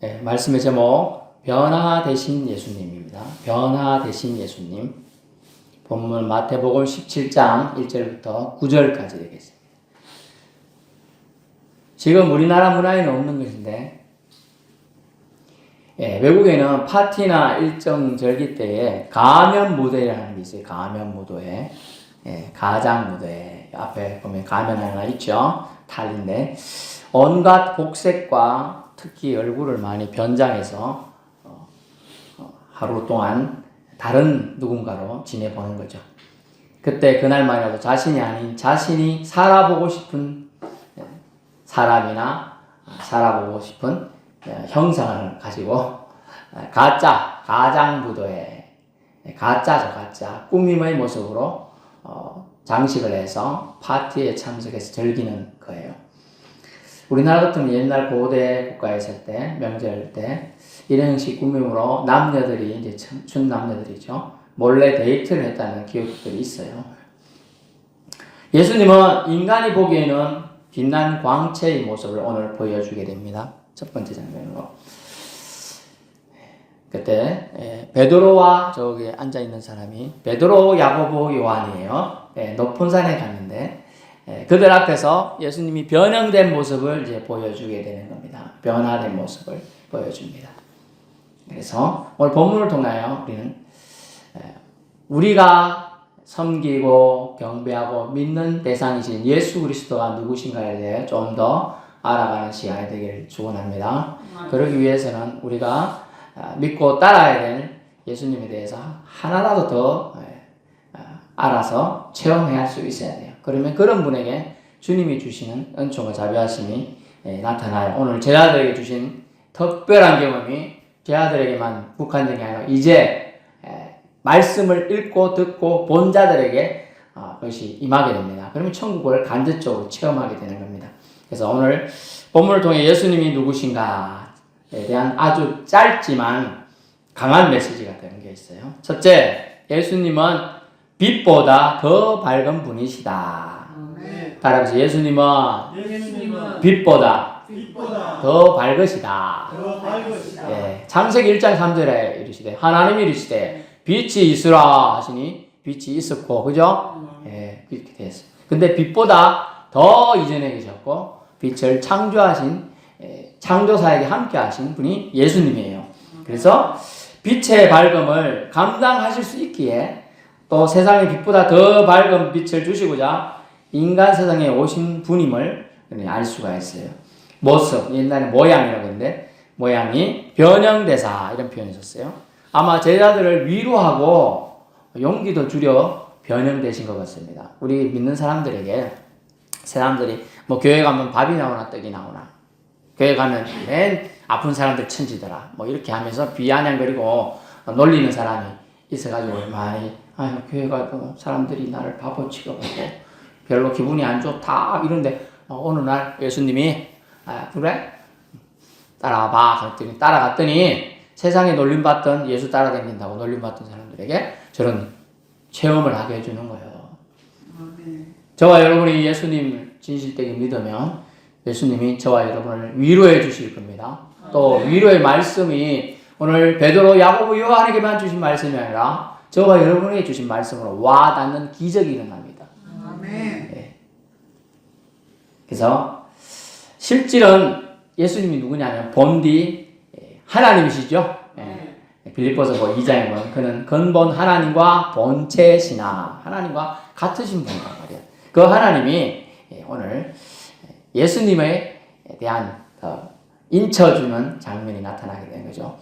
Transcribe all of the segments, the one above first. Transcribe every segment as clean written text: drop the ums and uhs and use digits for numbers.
네, 말씀의 제목 변화 되신 예수님입니다. 변화 되신 예수님. 본문 마태복음 17장 1절부터 9절까지 되겠습니다. 지금 우리나라 문화에는 없는 것인데 외국에는 파티나 일정 절기 때에 가면 무대라는 게 있어요. 가면 무대. 가장 무대 앞에 보면 가면 하나 있죠. 탈인데 온갖 복색과 특히 얼굴을 많이 변장해서 하루 동안 다른 누군가로 지내보는 거죠. 그때 그날만이라도 자신이 아닌 자신이 살아보고 싶은 사람이나 살아보고 싶은 형상을 가지고 가장부도에 가짜죠. 가짜 꾸밈의 모습으로 장식을 해서 파티에 참석해서 즐기는 거예요. 우리나라 같은 옛날 고대 국가에 있을 때, 명절 때, 이런 형식 꾸밈으로 남녀들이, 이제 춘 남녀들이죠. 몰래 데이트를 했다는 기록들이 있어요. 예수님은 인간이 보기에는 빛난 광채의 모습을 오늘 보여주게 됩니다. 첫 번째 장면으로. 그때, 베드로와 저기 앉아있는 사람이, 베드로, 야고보, 요한이에요. 높은 산에 갔는데, 그들 앞에서 예수님이 변형된 모습을 이제 보여주게 되는 겁니다. 변화된 모습을 보여줍니다. 그래서 오늘 본문을 통하여 우리가 섬기고 경배하고 믿는 대상이신 예수 그리스도가 누구신가에 대해 좀 더 알아가는 시간이 되기를 축원합니다. 그러기 위해서는 우리가 믿고 따라야 될 예수님에 대해서 하나라도 더 알아서 체험해야 할 수 있어야 돼요. 그러면 그런 분에게 주님이 주시는 은총과 자비하심이 나타나요. 오늘 제자들에게 주신 특별한 경험이 제자들에게만 국한된 게 아니라 이제 말씀을 읽고 듣고 본 자들에게 그것이 임하게 됩니다. 그러면 천국을 간접적으로 체험하게 되는 겁니다. 그래서 오늘 본문을 통해 예수님이 누구신가에 대한 아주 짧지만 강한 메시지가 담겨 있어요. 첫째, 예수님은 빛보다 더 밝은 분이시다. 따라서 예수님은 빛보다 더 밝으시다. 창세기 1장 3절에 이르시되 하나님이 이르시되 빛이 있으라 하시니 빛이 있었고, 그죠? 그렇게 됐어요. 근데 빛보다 더 이전에 계셨고 빛을 창조하신 창조사에게 함께 하신 분이 예수님이에요. 그래서 빛의 밝음을 감당하실 수 있기에 또 세상의 빛보다 더 밝은 빛을 주시고자 인간 세상에 오신 분임을 알 수가 있어요. 모습, 옛날에 모양이라고 했는데 모양이 변형대사 이런 표현을 썼어요. 아마 제자들을 위로하고 용기도 주려 변형되신 것 같습니다. 우리 믿는 사람들에게 사람들이 뭐 교회 가면 밥이 나오나 떡이 나오나 교회 가면 맨 아픈 사람들 천지더라 뭐 이렇게 하면서 비아냥거리고 놀리는 사람이 있어가지고 많이 교회 가도 사람들이 나를 바보 취급하고 별로 기분이 안 좋다 이런데 어느 날 예수님이 그래? 따라와봐 그랬더니 따라갔더니 세상에 놀림받던 예수 따라다닌다고 놀림받던 사람들에게 저런 체험을 하게 해주는 거예요. 저와 여러분이 예수님을 진실되게 믿으면 예수님이 저와 여러분을 위로해 주실 겁니다. 또 위로의 말씀이 오늘 베드로, 야고보, 요한에게만 주신 말씀이 아니라 저와 여러분에게 주신 말씀으로 와 닿는 기적이 일어납니다. 그래서 실질은 예수님이 누구냐면 본디 하나님이시죠. 빌립보서 2장에 보면 그는 근본 하나님과 본체시나 하나님과 같으신 분이란 말이에요. 그 하나님이 오늘 예수님에 대한 인쳐주는 장면이 나타나게 된 거죠.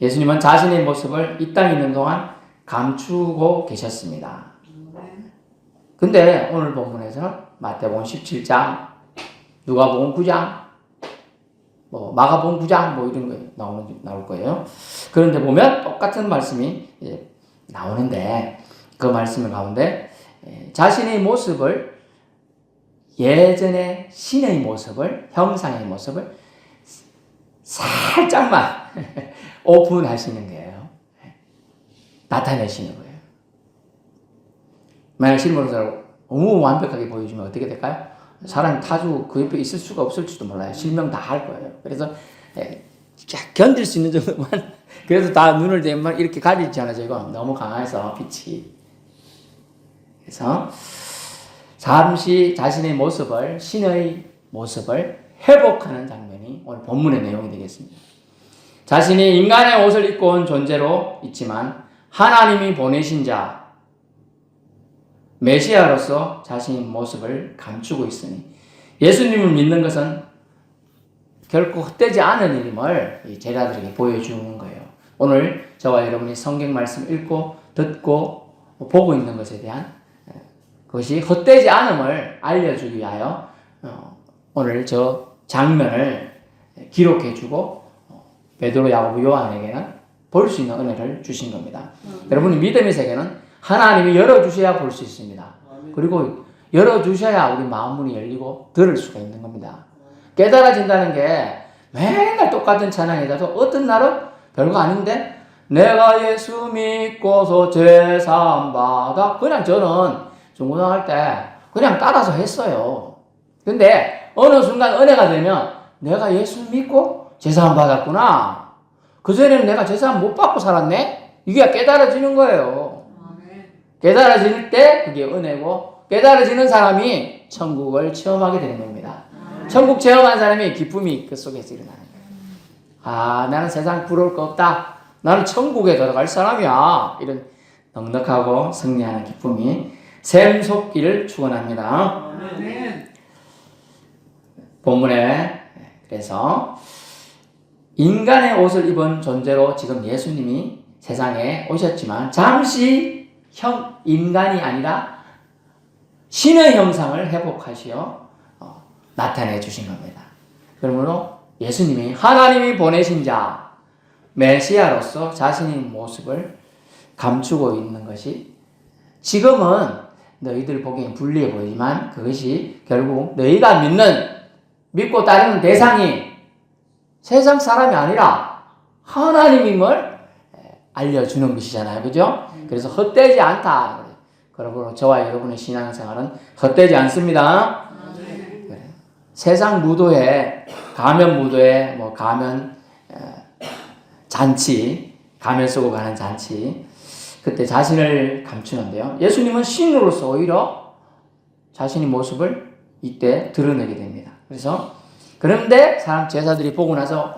예수님은 자신의 모습을 이 땅에 있는 동안 감추고 계셨습니다. 근데 오늘 본문에서는 마태복음 17장, 누가복음 9장, 뭐 마가복음 9장 뭐 이런 거 나올 거예요. 그런데 보면 똑같은 말씀이 나오는데 그 말씀 가운데 자신의 모습을 예전의 신의 모습을 형상의 모습을 살짝만 오픈하시는 거예요. 나타내시는 거예요. 만약 실물을 너무 완벽하게 보여주면 어떻게 될까요? 사람이 타주 그 옆에 있을 수가 없을지도 몰라요. 실명 다 할 거예요. 그래서 견딜 수 있는 정도만 그래도 다 눈을 대면 이렇게 가리지 않아요. 이거 너무 강해서 빛이. 그래서 잠시 자신의 모습을 신의 모습을 회복하는 장면이 오늘 본문의 내용이 되겠습니다. 자신이 인간의 옷을 입고 온 존재로 있지만 하나님이 보내신 자 메시아로서 자신의 모습을 감추고 있으니 예수님을 믿는 것은 결코 헛되지 않은 일임을 제자들에게 보여주는 거예요. 오늘 저와 여러분이 성경 말씀 읽고 듣고 보고 있는 것에 대한 그것이 헛되지 않음을 알려주기 위하여 오늘 저 장면을 기록해주고 베드로, 야고보, 요한에게는 볼 수 있는 은혜를 주신 겁니다. 여러분이 믿음의 세계는 하나님이 열어주셔야 볼 수 있습니다. 그리고 열어주셔야 우리 마음문이 열리고 들을 수가 있는 겁니다. 깨달아진다는 게 맨날 똑같은 찬양이라도 어떤 날은 별거 아닌데 내가 예수 믿고서 제사함 받아 그냥 저는 중고등학교 때 그냥 따라서 했어요. 근데 어느 순간 은혜가 되면 내가 예수 믿고 제사함 받았구나. 그전에는 내가 제사함 못 받고 살았네? 이게 깨달아지는 거예요. 깨달아질 때 그게 은혜고 깨달아지는 사람이 천국을 체험하게 되는 겁니다. 천국 체험한 사람이 기쁨이 그 속에서 일어나는 거예요. 아, 나는 세상 부러울 거 없다. 나는 천국에 들어갈 사람이야. 이런 넉넉하고 승리하는 기쁨이 샘솟기를 축원합니다. 본문에 그래서 인간의 옷을 입은 존재로 지금 예수님이 세상에 오셨지만 잠시 인간이 아니라 신의 형상을 회복하시어 나타내 주신 겁니다. 그러므로 예수님이 하나님이 보내신 자 메시아로서 자신의 모습을 감추고 있는 것이 지금은 너희들 보기엔 불리해 보이지만 그것이 결국 너희가 믿고 따르는 대상이 세상 사람이 아니라 하나님임을 알려주는 것이잖아요. 그죠? 그래서 헛되지 않다. 그러므로 저와 여러분의 신앙생활은 헛되지 않습니다. 세상 무도회, 가면 무도회, 가면 잔치, 가면 쓰고 가는 잔치, 그때 자신을 감추는데요. 예수님은 신으로서 오히려 자신의 모습을 이때 드러내게 됩니다. 그런데 제사들이 보고 나서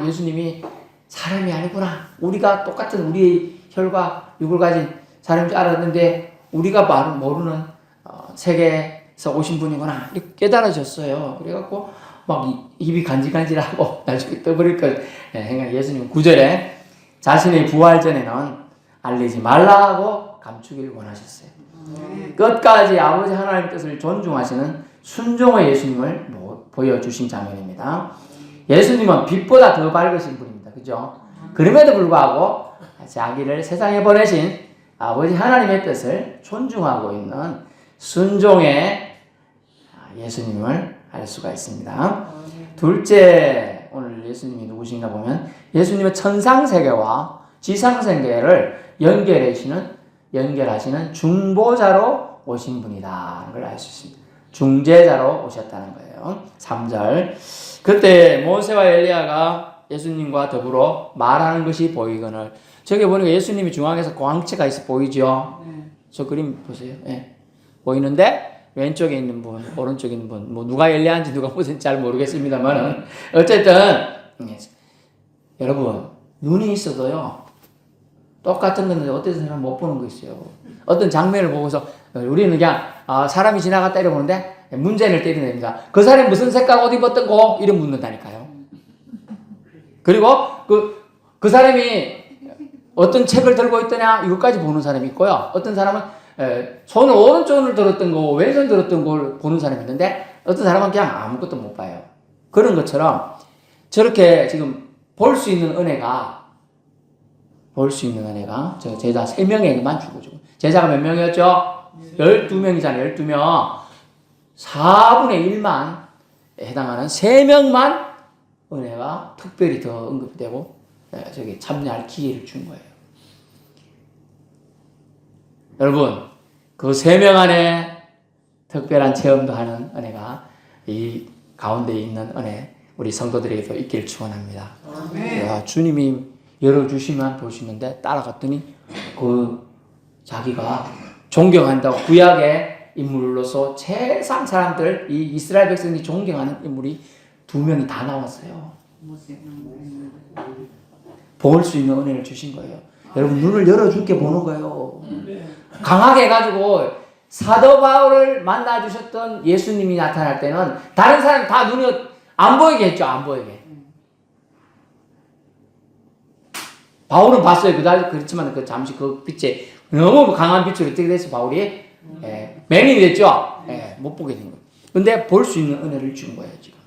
예수님이 사람이 아니구나. 우리가 똑같은 우리의 혈과 육을 가진 사람인 줄 알았는데 우리가 모르는 세계에서 오신 분이구나. 이렇게 깨달아졌어요. 그래갖고 막 입이 간질간질하고 나중에 떠버릴 것 생각. 예수님은 9절에 자신의 부활 전에는 알리지 말라고 감추기를 원하셨어요. 끝까지 아버지 하나님의 뜻을 존중하시는 순종의 예수님을 보여주신 장면입니다. 예수님은 빛보다 더 밝으신 분입니다. 그죠? 그럼에도 불구하고 자기를 세상에 보내신 아버지 하나님의 뜻을 존중하고 있는 순종의 예수님을 알 수가 있습니다. 둘째, 오늘 예수님이 누구신가 보면 예수님의 천상세계와 지상세계를 연결하시는 중보자로 오신 분이다. 걸 알 수 있습니다. 중재자로 오셨다는 거예요. 3절. 그때 모세와 엘리야가 예수님과 더불어 말하는 것이 보이거늘. 저기 보니까 예수님이 중앙에서 광채가 있어 보이죠? 저 그림 보세요. 네. 보이는데 왼쪽에 있는 분, 오른쪽에 있는 분, 누가 엘리야인지 누가 모세인지 잘 모르겠습니다만 어쨌든 여러분 눈이 있어도요 똑같은 건데 어떤 사람은 못 보는 거 있어요. 어떤 장면을 보고서 우리는 그냥 사람이 지나갔다 이러는데 문제를 때려냅니다. 그 사람이 무슨 색깔 옷 입었던 거? 이런 묻는다니까요. 그리고 그 사람이 어떤 책을 들고 있더냐? 이것까지 보는 사람이 있고요. 어떤 사람은 손을 오른손을 들었던 거, 왼손 들었던 걸 보는 사람이 있는데 어떤 사람은 그냥 아무것도 못 봐요. 그런 것처럼 저렇게 지금 볼 수 있는 은혜가 저 제자 3명에게만 주고 제자가 몇 명이었죠? 12명이잖아요. 12명. 4분의 1만 해당하는 3명만 은혜가 특별히 더 언급되고 저기 참여할 기회를 준 거예요. 여러분, 그 3명 안에 특별한 체험도 하는 은혜가 이 가운데 있는 은혜, 우리 성도들에게도 있기를 축원합니다. 주님이 열어주시면 볼 수 있는데 따라갔더니 자기가 존경한다고 구약의 인물로서 세상 사람들, 이 이스라엘 백성이 존경하는 인물이 2명이 다 나왔어요. 볼 수 있는 은혜를 주신 거예요. 여러분 눈을 열어줄게 보는 거예요. 강하게 해가지고 사도 바울을 만나주셨던 예수님이 나타날 때는 다른 사람 다 눈이 안 보이게 했죠. 안 보이게. 바울은 봤어요. 그렇지만 잠시 그 빛에 너무 강한 빛으로 어떻게 됐어 바울이? 맹인이 됐죠. 못 보게 된 거예요. 근데 볼 수 있는 은혜를 준 거예요 지금.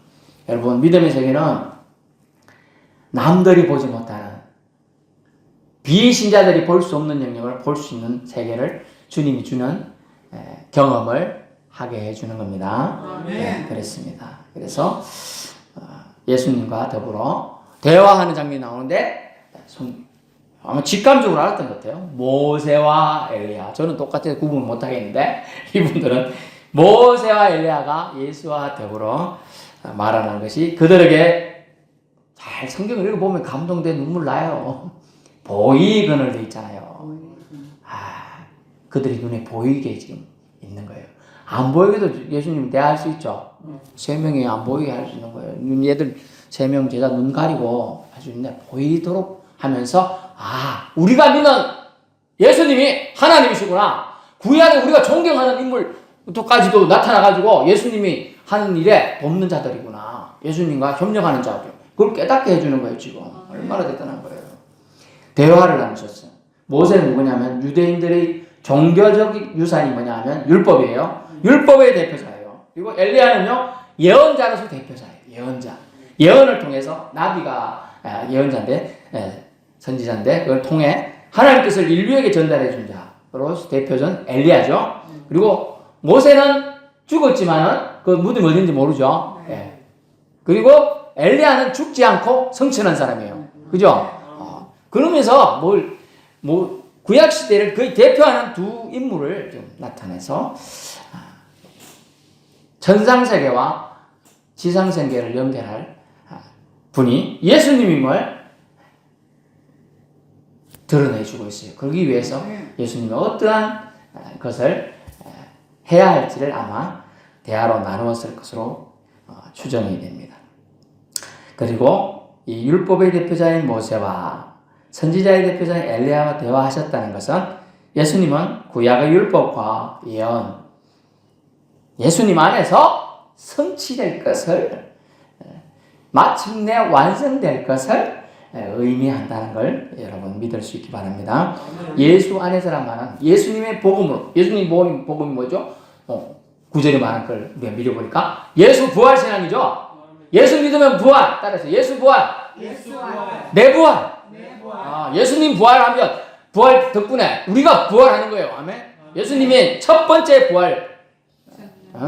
여러분 믿음의 세계는 남들이 보지 못하는 비신자들이 볼 수 없는 영역을 볼 수 있는 세계를 주님이 주는 경험을 하게 해주는 겁니다. 그렇습니다. 그래서 예수님과 더불어 대화하는 장면이 나오는데 아마 직감적으로 알았던 것 같아요. 모세와 엘리야. 저는 똑같아서 구분 못하겠는데 이분들은 모세와 엘리야가 예수와 더불어 말하는 것이 그들에게 잘 성경을 읽어보면 감동돼 눈물 나요. 보이건을 돼 있잖아요. 그들이 눈에 보이게 지금 있는 거예요. 안 보이게도 예수님 대할 수 있죠. 3명이 안 보이게 할 수 있는 거예요. 얘들 3명 제자 눈 가리고 할 수 있는데 보이도록 하면서 우리가 믿는 예수님이 하나님이시구나. 구약에 우리가 존경하는 인물까지도 나타나가지고 예수님이 하는 일에 돕는 자들이구나. 예수님과 협력하는 자들. 그걸 깨닫게 해주는 거예요 지금. 얼마나 대단한 거예요. 대화를 나누셨어요. 모세는 누구냐면 유대인들의 종교적 유산이 뭐냐면 율법이에요. 율법의 대표자예요. 그리고 엘리야는요 예언자로서 대표자예요. 예언자. 예언을 통해서 나비가 예언자인데 선지자인데 그걸 통해 하나님 뜻을 인류에게 전달해 준 자로 대표전 엘리야죠. 그리고 모세는 죽었지만은 그 무덤이 어딘지 모르죠. 그리고 엘리야는 죽지 않고 성천한 사람이에요. 그죠? 그러면서 구약 시대를 거의 대표하는 두 인물을 좀 나타내서 천상세계와 지상세계를 연결할 분이 예수님임을 드러내주고 있어요. 그러기 위해서 예수님이 어떠한 것을 해야 할지를 아마 대화로 나누었을 것으로 추정이 됩니다. 그리고 이 율법의 대표자인 모세와 선지자의 대표자인 엘리야와 대화하셨다는 것은 예수님은 구약의 율법과 예언, 예수님 안에서 성취될 것을 마침내 완성될 것을 의미한다는 걸 여러분 믿을 수 있기 바랍니다. 예수 안에서란 말은 예수님의 복음으로, 예수님 복음이 뭐죠? 9절에 말한 걸 우리가 믿어보니까 예수 부활 신앙이죠. 예수 믿으면 부활. 따라서 예수 부활. 내 부활. 예수님 부활하면 부활 덕분에 우리가 부활하는 거예요. 아멘. 예수님이 첫 번째 부활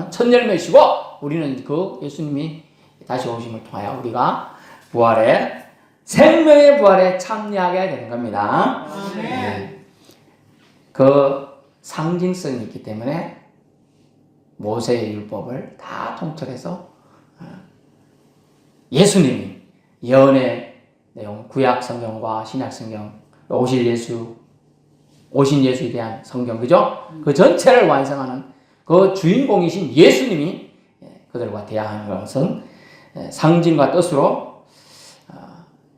첫 열매시고 우리는 그 예수님이 다시 오심을 통하여 우리가 부활에 생명의 부활에 참여하게 되는 겁니다. 그 상징성이 있기 때문에 모세의 율법을 다 통틀해서 예수님이 예언의 내용, 구약 성경과 신약 성경, 오신 예수에 대한 성경, 그죠? 그 전체를 완성하는 그 주인공이신 예수님이 그들과 대화하는 것은 상징과 뜻으로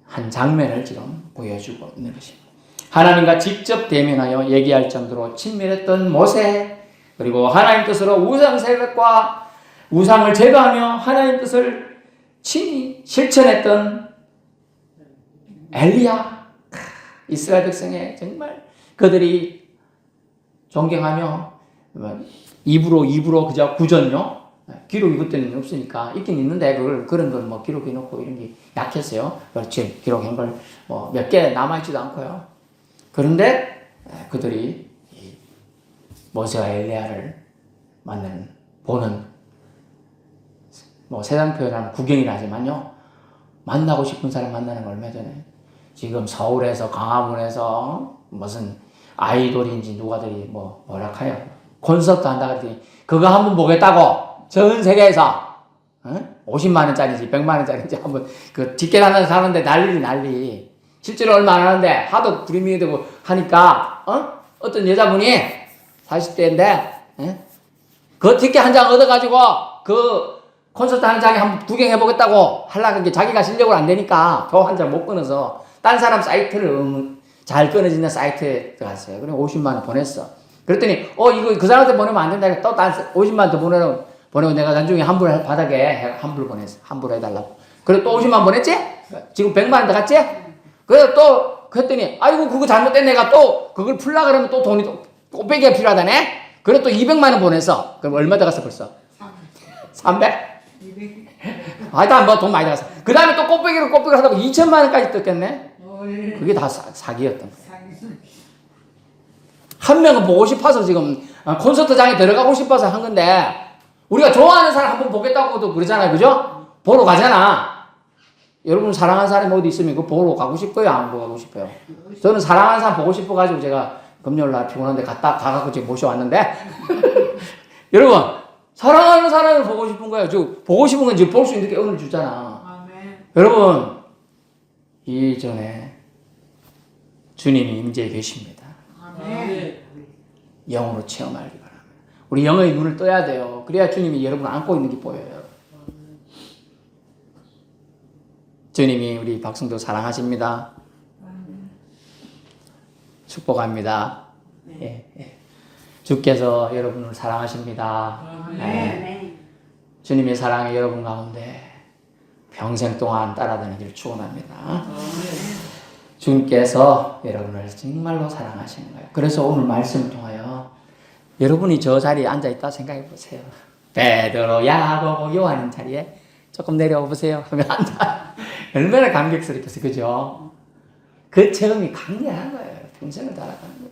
한 장면을 지금 보여주고 있는 것입니다. 하나님과 직접 대면하여 얘기할 정도로 친밀했던 모세, 그리고 하나님 뜻으로 우상 세력과 우상을 제거하며 하나님 뜻을 친히 실천했던 엘리야, 이스라엘 백성의 정말 그들이 존경하며 입으로 그저 구전요. 기록이 그때는 없으니까 있긴 있는데 그런 걸 뭐 기록해 놓고 이런 게 약했어요. 그렇지, 기록한 걸 뭐 몇 개 남아있지도 않고요. 그런데 그들이 모세와 엘리야를 보는 뭐 세상 표현하면 구경이라 하지만요, 만나고 싶은 사람 만나는 걸 얼마 전에 지금 서울에서 광화문에서 무슨 아이돌인지 누가들이 뭐라 해요, 콘서트 한다 그랬더니 그거 한번 보겠다고 전 세계에서 50만 원짜리인지 100만 원짜리인지 한번 그 집계하는 사는데 난리. 실제로 얼마 안 하는데 하도 불임이 되고 하니까 어떤 여자분이 40대인데 그 티켓 한 장 얻어가지고 그 콘서트 한 장에 한번 구경해보겠다고 하려고 게 자기가 실력으로 안 되니까 저 한 장 못 끊어서 딴 사람 사이트를 잘 끊어지는 사이트에 들어갔어요. 그래 50만 원 보냈어. 그랬더니 이거 그 사람한테 보내면 안 된다. 또 딴 50만 원 더 보내고 내가 나중에 환불 바닥에 환불 보냈어. 환불 해달라고. 그래 또 50만 원 보냈지? 지금 100만 원 더 갔지? 그래 또 그랬더니 아이고 그거 잘못된 내가 또 그걸 풀라 그러면 또 돈이 또 꼬빼기가 필요하다네. 그래 또 200만 원 보냈어. 그럼 얼마 더 갔어 벌써? 300? 200. 하여튼 뭐 돈 많이 들어갔어. 그 다음에 또 꼬빼기를 하다가 2천만 원까지 뜯겼네. 그게 다 사기였던 거야. 한 명은 보고 싶어서 지금 콘서트장에 들어가고 싶어서 한 건데 우리가 좋아하는 사람 한번 보겠다고도 그러잖아요. 그죠? 보러 가잖아. 여러분 사랑하는 사람이 어디 있으면 그거 보러 가고 싶어요? 안 보고 가고 싶어요? 저는 사랑하는 사람 보고 싶어가지고 제가 금요일날 피곤한데 가갖고 지금 모셔왔는데 여러분 사랑하는 사람을 보고 싶은 거예요. 보고 싶은 건 지금 볼 수 있는 게 오늘 주잖아. 아멘. 여러분 이전에 주님이 임재해 계십니다. 아멘. 영으로 체험하기 바랍니다. 우리 영의 눈을 떠야 돼요. 그래야 주님이 여러분을 안고 있는 게 보여요. 주님이 우리 박성도 사랑하십니다. 축복합니다. 예. 주께서 여러분을 사랑하십니다. 주님의 사랑이 여러분 가운데 평생 동안 따라다니기를 축원합니다. 주님께서 여러분을 정말로 사랑하시는 거예요. 그래서 오늘 말씀을 통하여 여러분이 저 자리에 앉아있다 생각해 보세요. 베드로, 야고보, 요한 자리에 조금 내려와 보세요. 하면 앉아. 얼마나 감격스럽겠어요. 그죠? 그 체험이 강렬한 거예요. 평생을 따라가는 거예요.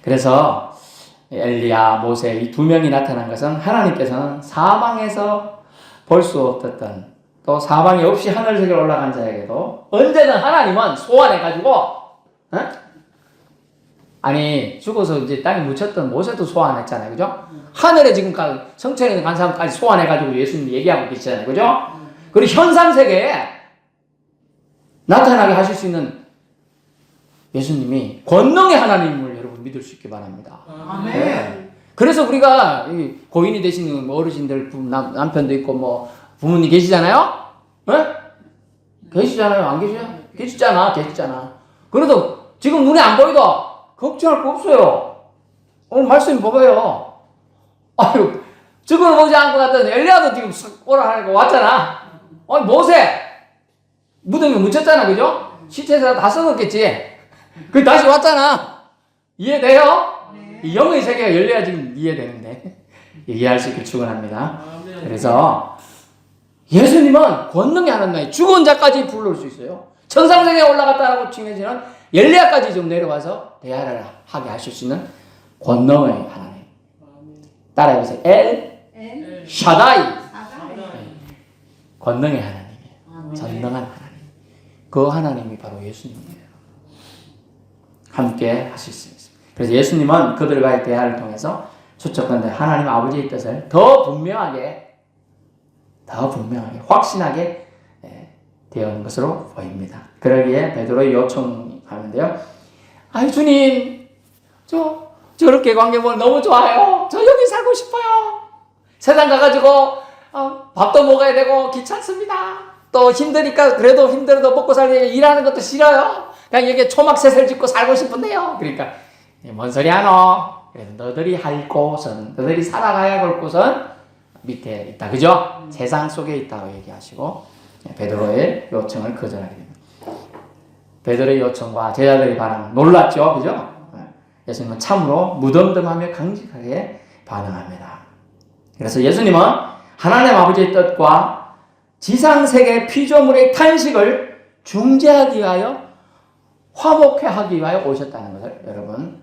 그래서 엘리야, 모세 이 두 명이 나타난 것은 하나님께서는 사방에서 볼 수 없었던 또 사방이 없이 하늘색에 올라간 자에게도 언제든 하나님은 소환해가지고 아니 죽어서 이제 땅에 묻혔던 모세도 소환했잖아요. 그죠? 하늘에 지금까지 성천에 간 사람까지 소환해가지고 예수님이 얘기하고 계시잖아요. 그죠? 그리고 현상세계에 나타나게 하실 수 있는 예수님이 권능의 하나님을 여러분 믿을 수 있기 바랍니다. 아멘. 네. 그래서 우리가 고인이 되시는 어르신들 남편도 있고 뭐 부모님 계시잖아요. 네? 계시잖아요. 안 계셔요? 계시잖아. 그래도 지금 눈에 안 보이도 걱정할 거 없어요. 오늘 말씀이 뭐예요? 아유, 죽어를 보지 않고 갔더니 엘리야도 지금 오라 하니까 왔잖아. 아니 모세 무덤에 묻혔잖아. 그죠? 시체에서 다 썩었겠지. 그 다시 왔잖아. 이해돼요? 네. 이 영의 세계가 열려야 지금 이해되는데 이해할 수 있게 축원합니다. 그래서 예수님은 권능이 하나님의 죽은 자까지 불러올 수 있어요. 천상세계에 올라갔다라고 칭해지는 엘리야까지 좀 내려와서 대화를 하게 하실 수 있는 권능의 하나님. 따라해보세요. 엘 샤다이. 권능의 하나님이에요. 전능한 하나님. 그 하나님이 바로 예수님이에요. 함께 하실 수 있습니다. 그래서 예수님은 그들과의 대화를 통해서 추측컨대 하나님 아버지의 뜻을 더 분명하게 확신하게 되어 것으로 보입니다. 그러기에 베드로의 요청하는데요. 아이 주님, 저렇게 관계 보면 너무 좋아요. 저 여기 살고 싶어요. 세상 가가지고 밥도 먹어야 되고 귀찮습니다. 또 힘드니까 그래도 힘들어도 먹고 살려고 일하는 것도 싫어요. 그냥 여기 초막셋을 짓고 살고 싶은데요. 그러니까 뭔 소리 하노? 그래서 너들이 할 곳은 너들이 살아가야 할 곳은 밑에 있다. 그죠? 세상 속에 있다고 얘기하시고 베드로의 요청을 거절하게 됩니다. 베드로의 요청과 제자들의 반응 놀랐죠. 그죠? 예수님은 참으로 무덤덤하며 강직하게 반응합니다. 그래서 예수님은 하나님 아버지의 뜻과 지상세계 피조물의 탄식을 중재하기 위하여 화목해 하기 위하여 오셨다는 것을 여러분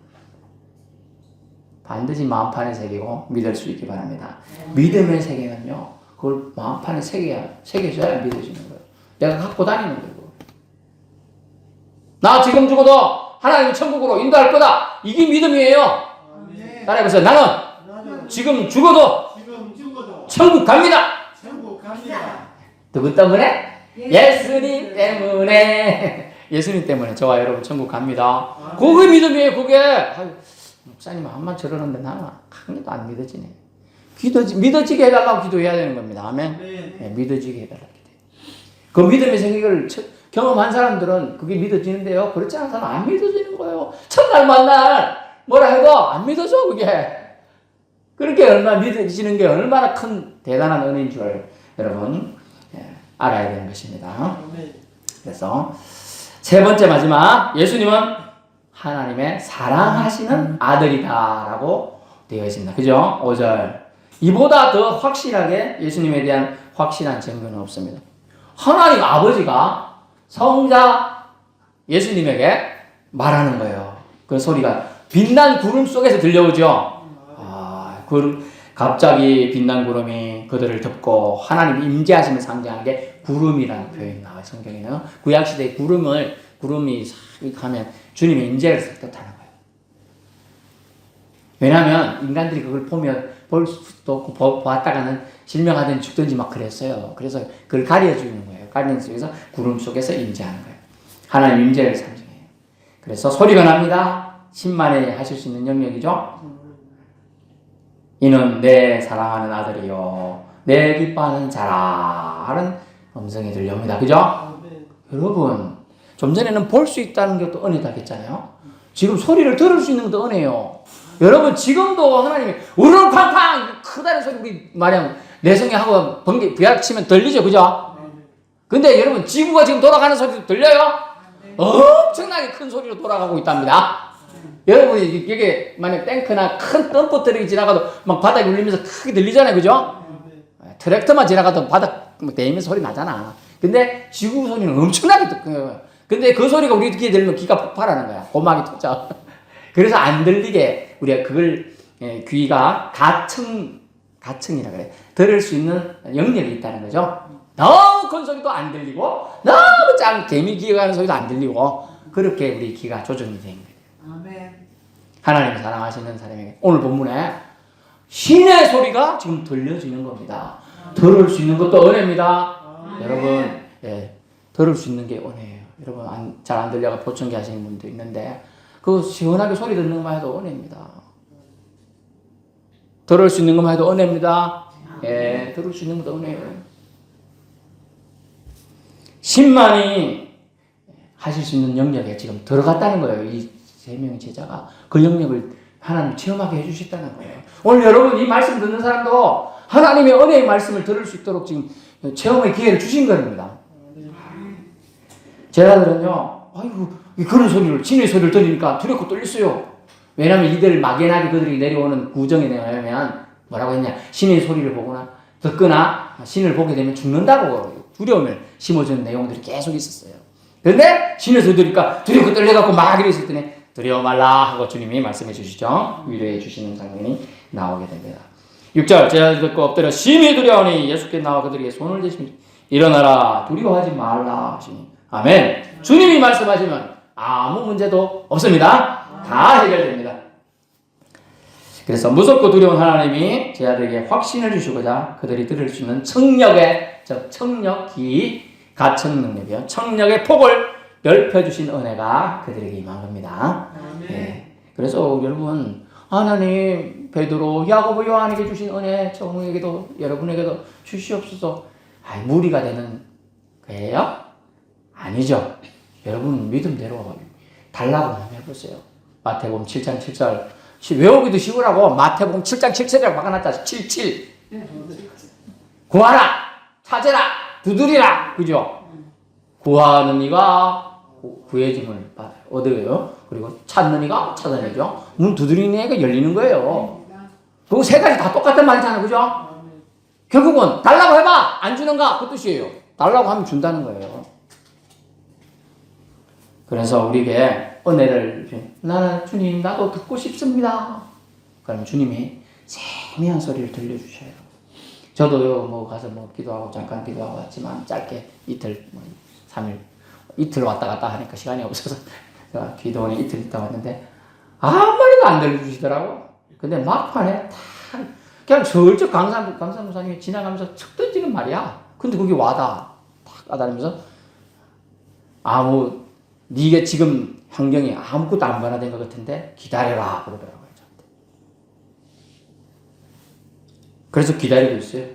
반드시 마음판에 새기고 믿을 수 있기 바랍니다. 믿음의 세계는요, 그걸 마음판에 새겨줘야 믿어지는 거예요. 내가 갖고 다니는 거예요. 나 지금 죽어도 하나님이 천국으로 인도할 거다. 이게 믿음이에요. 따라해보세요. 나는 지금 죽어도 천국 갑니다. 누구 때문에? 예수님 때문에. 예수님 때문에 저와 여러분 천국 갑니다. 그게 믿음이에요. 그게. 목사님 한만 저러는데 나는 한 개도 안 믿어지네. 믿어지게 해달라고 기도해야 되는 겁니다. 아멘. 네, 믿어지게 해달라고 기도해요. 그 믿음의 생각을 경험한 사람들은 그게 믿어지는데요. 그렇지 않은 사람은 안 믿어지는 거예요. 첫날 만날 뭐라 해도 안 믿어져 그게. 그렇게 얼마나 믿어지는 게 얼마나 큰 대단한 은혜인 줄 여러분 알아야 되는 것입니다. 그래서 세 번째 마지막 예수님은 하나님의 사랑하시는 아들이다라고 되어 있습니다. 그죠? 5절. 이보다 더 확실하게 예수님에 대한 확실한 증거는 없습니다. 하나님 아버지가 성자 예수님에게 말하는 거예요. 그 소리가 빛난 구름 속에서 들려오죠. 갑자기 빛난 구름이 그들을 덮고 하나님 임재하심을 상징하는 게 구름이라는 표현이 나와요. 성경에는 구약시대의 구름이 싹 하면 주님의 임재를 뜻하는 거예요. 왜냐하면 인간들이 그걸 볼 수도 없고 보았다가는 실명하든지 죽든지 막 그랬어요. 그래서 그걸 가려주는 거예요. 가리는 속에서 구름 속에서 임재하는 거예요. 하나님 임재를 상징해요. 그래서 소리가 납니다. 10만에 하실 수 있는 영역이죠. 이는 내 사랑하는 아들이요 내 기뻐하는 자라 하는 음성이 들려옵니다. 그죠? 여러분 좀 전에는 볼 수 있다는 것도 은혜다 했잖아요. 지금 소리를 들을 수 있는 것도 은혜예요. 여러분 지금도 하나님이 우르릉팡팡 크다는 소리 우리 마냥 내성하고 번개 비약치면 들리죠. 그죠? 근데 여러분 지구가 지금 돌아가는 소리도 들려요? 엄청나게 큰 소리로 돌아가고 있답니다. 여러분이 이게 만약 탱크나 큰 덤프 트럭이 지나가도 막 바닥에 울리면서 크게 들리잖아요. 그죠? 트랙터만 지나가도 바닥 대이면서 소리 나잖아. 근데 지구 소리는 엄청나게 듣고요. 근데 그 소리가 우리 귀에 들리면 귀가 폭발하는 거야. 고막이 터져. 그래서 안 들리게 우리가 그걸 귀가 가청이라 그래. 들을 수 있는 영역이 있다는 거죠. 너무 큰 소리도 안 들리고 너무 작은 개미 기어가는 소리도 안 들리고 그렇게 우리 귀가 조정이 된 거예요. 아멘. 하나님 사랑하시는 사람에게 오늘 본문에 신의 소리가 지금 들려지는 겁니다. 들을 수 있는 것도 은혜입니다. 여러분 들을 수 있는 게 은혜예요. 여러분 잘 안 들려가 보청기 하시는 분도 있는데 그 시원하게 소리 듣는 것만 해도 은혜입니다. 들을 수 있는 것만 해도 은혜입니다. 들을 수 있는 것도 은혜예요. 10만이 하실 수 있는 영역에 지금 들어갔다는 거예요. 이 3명의 제자가 그 영역을 하나님 체험하게 해주셨다는 거예요. 오늘 여러분 이 말씀 듣는 사람도 하나님의 은혜의 말씀을 들을 수 있도록 지금 체험의 기회를 주신 겁니다. 제자들은요, 아이고 그런 소리를 신의 소리를 들으니까 두렵고 떨렸어요. 왜냐하면 이들 막연하게 그들이 내려오는 구정에 내려면 뭐라고 했냐, 신의 소리를 보거나 듣거나 신을 보게 되면 죽는다고 두려움을 심어주는 내용들이 계속 있었어요. 그런데 신의 소리 들으니까 두렵고 떨려갖고 막 이랬을 때는 두려워 말라 하고 주님이 말씀해 주시죠. 위로해 주시는 장면이 나오게 됩니다. 6절 제자들 듣고 엎드려 심히 두려우니 예수께 나와 그들에게 손을 대시며 일어나라 두려워하지 말라 하시니 아멘. 주님이 말씀하시면 아무 문제도 없습니다. 다 해결됩니다. 그래서 무섭고 두려운 하나님이 제자들에게 확신을 주시고자 그들이 들을 수 있는 청력의 즉 청력기 가청 능력이요 청력의 폭을 넓혀주신 은혜가 그들에게 임한 겁니다. 그래서 여러분 하나님 베드로 야고보 요한에게 주신 은혜 저에게도 여러분에게도 주시옵소서. 무리가 되는 거예요? 아니죠. 여러분 믿음대로 달라고 한번 해보세요. 마태복음 7장 7절 외우기도 쉬우라고 마태복음 7장 7절이라고 막아놨다. 77 구하라 찾으라 두드리라 그죠? 구하는 이가 구해짐을 얻어요. 그리고 찾는 이가 찾아내죠. 문 두드리는 이가 열리는 거예요. 그 세 가지 다 똑같은 말이잖아요. 그죠? 결국은 달라고 해봐 안 주는가 그 뜻이에요. 달라고 하면 준다는 거예요. 그래서 우리에게 은혜를 나는 주님 나도 듣고 싶습니다. 그럼 주님이 세미한 소리를 들려주셔요. 저도요 뭐 가서 뭐 기도하고 잠깐 기도하고 왔지만 짧게 이틀 3일 이틀 왔다 갔다 하니까 시간이 없어서 제가 기도원에 이틀 있다 왔는데 아무 말도 안 들려주시더라고. 근데 막판에 다 그냥 슬쩍 강사무사님이 지나가면서 척 던지는 말이야. 근데 그게 와다. 탁 와닿으면서 네가 지금 환경이 아무것도 안 변화된 것 같은데 기다려라 그러더라고요. 그래서 기다리고 있어요.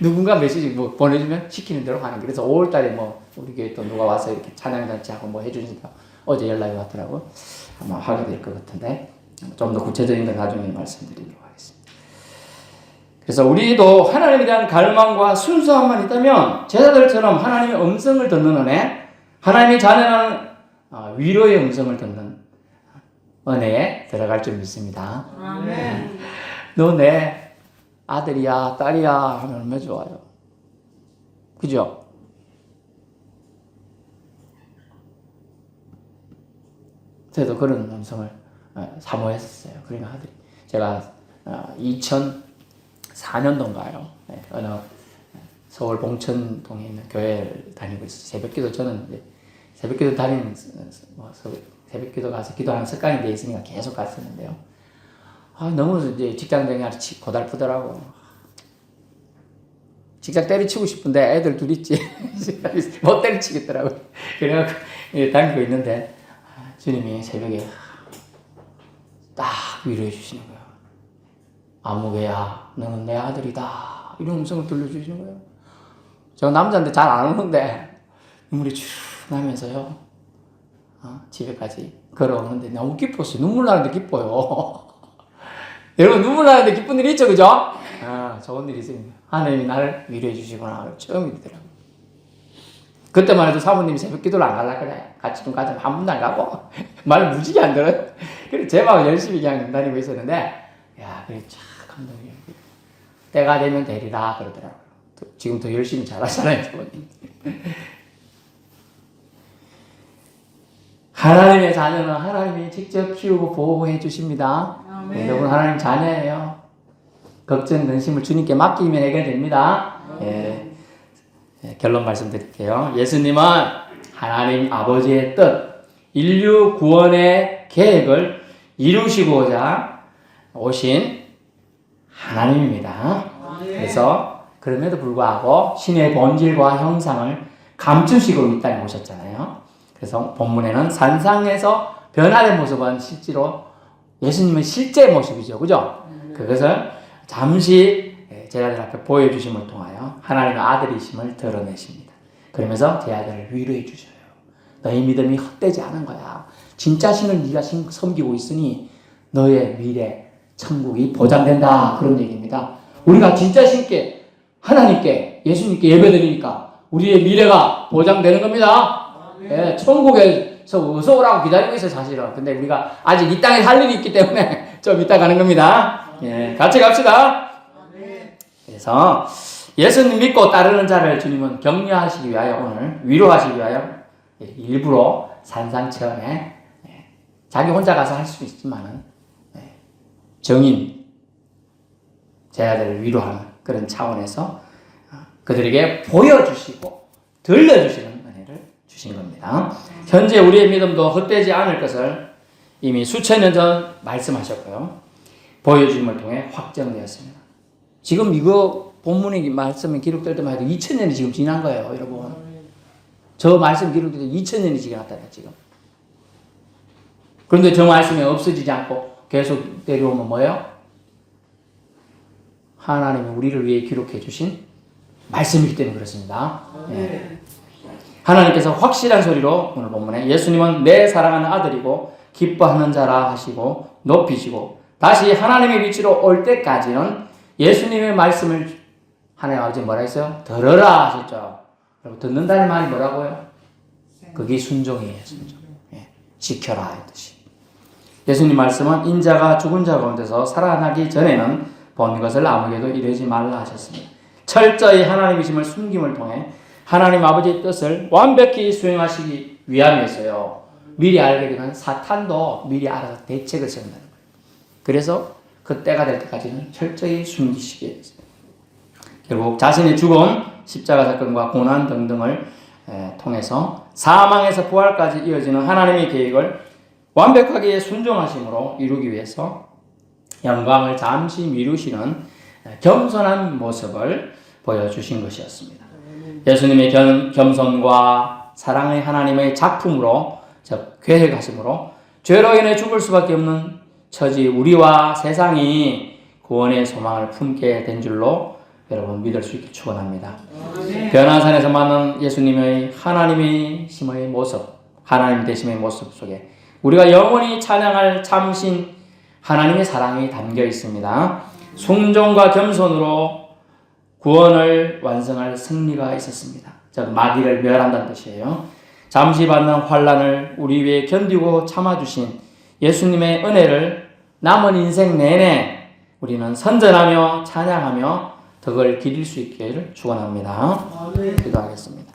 누군가 메시지 보내주면 시키는 대로 하는. 그래서 5월달에 우리 교회 또 누가 와서 이렇게 찬양단체하고 해주니까 어제 연락이 왔더라고. 아마 하게 될 것 같은데 좀 더 구체적인 건 나중에 말씀드리도록 하겠습니다. 그래서 우리도 하나님에 대한 갈망과 순수함만 있다면 제자들처럼 하나님의 음성을 듣는 은혜, 하나님의 자녀라는 위로의 음성을 듣는 은혜에 들어갈 줄 믿습니다. 아멘. 너 내 아들이야, 딸이야 하면 얼마나 좋아요. 그죠? 저도 그런 음성을 사모했었어요. 그러니까 아들이. 제가 2004년도인가요? 어느 서울 봉천동에 있는 교회를 다니고 있어요. 새벽기도 저는 새벽기도 다니는 새벽기도 가서 기도하는 습관이 돼 있으니까 계속 갔었는데요. 너무 이제 직장생활이 고달프더라고. 직장 때려치고 싶은데 애들 둘 있지. 못 때려치겠더라고. 그래갖고 다니고 있는데 주님이 새벽에 딱 위로해 주시는 거예요. 아무개야, 너는 내 아들이다. 이런 음성을 들려주시는 거예요. 저 남자인데 잘 안 오는데 눈물이 쭉 나면서요. 집에까지 걸어오는데 너무 기뻤어요. 눈물 나는데 기뻐요. 여러분 눈물 나는데 기쁜 일이 있죠, 그죠? 좋은 일이 있습니다. 하나님이 나를 위로해 주시구나. 처음 믿더라고요. 그때만 해도 사모님이 새벽 기도를 안 가려고 그래. 같이 좀 가자면 한 번도 안 가고 말을 무지개 안 들어요. 그래서 제 마음 열심히 그냥 다니고 있었는데 그래 참 감동이에요. 때가 되면 되리라 그러더라고요. 지금 더 열심히 잘하잖아요, 사모님. 하나님의 자녀는 하나님이 직접 키우고 보호해 주십니다. 여러분 하나님 자녀예요. 걱정, 근심을 주님께 맡기면 해결됩니다. 결론 말씀드릴게요. 예수님은 하나님 아버지의 뜻, 인류 구원의 계획을 이루시고자 오신 하나님입니다. 그래서 그럼에도 불구하고 신의 본질과 형상을 감추시고 이 땅에 오셨잖아요. 그래서 본문에는 산상에서 변화된 모습은 실제로 예수님은 실제 모습이죠. 그죠? 그것을 잠시 제자들 앞에 보여주심을 통하여 하나님의 아들이심을 드러내십니다. 그러면서 제 아들을 위로해 주셔요. 너희 믿음이 헛되지 않은 거야. 진짜 신을 네가 섬기고 있으니 너의 미래 천국이 보장된다. 그런 얘기입니다. 우리가 진짜 신께 하나님께 예수님께 예배드리니까 우리의 미래가 보장되는 겁니다. 천국에서 어서 오라고 기다리고 있어요, 사실은. 근데 우리가 아직 이 땅에 할 일이 있기 때문에 좀 이따 가는 겁니다. 같이 갑시다. 그래서 예수님 믿고 따르는 자를 주님은 격려하시기 위하여 오늘 위로하시기 위하여 일부러 산상체험에 자기 혼자 가서 할 수 있지만은 정인 제자들을 위로하는 그런 차원에서 그들에게 보여주시고 들려주시는 은혜를 주신 겁니다. 현재 우리의 믿음도 헛되지 않을 것을 이미 수천 년 전 말씀하셨고요. 보여주심을 통해 확정되었습니다. 지금 이거 본문의 말씀이 기록될 때만 해도 2000년이 지금 지난 거예요, 여러분. 저 말씀 기록될 때 2000년이 지났다, 지금. 그런데 저 말씀이 없어지지 않고 계속 내려오면 뭐예요? 하나님이 우리를 위해 기록해 주신 말씀이기 때문에 그렇습니다. 하나님께서 확실한 소리로 오늘 본문에 예수님은 내 사랑하는 아들이고 기뻐하는 자라 하시고 높이시고 다시 하나님의 위치로 올 때까지는 예수님의 말씀을 하나님 아버지 뭐라 했어요? 들어라 하셨죠. 그리고 듣는다는 말이 뭐라고요? 그게 순종이에요. 순종. 지켜라 이 뜻이. 예수님 말씀은 인자가 죽은 자 가운데서 살아나기 전에는 본 것을 아무에게도 이르지 말라 하셨습니다. 철저히 하나님이심을 숨김을 통해 하나님 아버지의 뜻을 완벽히 수행하시기 위함이었어요. 미리 알게 되면 사탄도 미리 알아서 대책을 세운다는 거예요. 그래서 그때가 될 때까지는 철저히 숨기시게 했어요. 결국 자신의 죽음, 십자가 사건과 고난 등등을 통해서 사망에서 부활까지 이어지는 하나님의 계획을 완벽하게 순종하심으로 이루기 위해서 영광을 잠시 미루시는 겸손한 모습을 보여주신 것이었습니다. 예수님의 겸손과 사랑의 하나님의 작품으로, 즉 계획하심으로 죄로 인해 죽을 수밖에 없는 처지 우리와 세상이 구원의 소망을 품게 된 줄로 여러분 믿을 수 있게 축원합니다. 변화산에서 만난 예수님의 하나님의 심의 모습, 하나님 되심의 모습 속에 우리가 영원히 찬양할 참신 하나님의 사랑이 담겨 있습니다. 순종과 겸손으로 구원을 완성할 승리가 있었습니다. 즉 마귀를 멸한다는 뜻이에요. 잠시 받는 환난을 우리 위해 견디고 참아주신 예수님의 은혜를 남은 인생 내내 우리는 선전하며 찬양하며 덕을 기릴 수 있기를 축원합니다. 기도하겠습니다.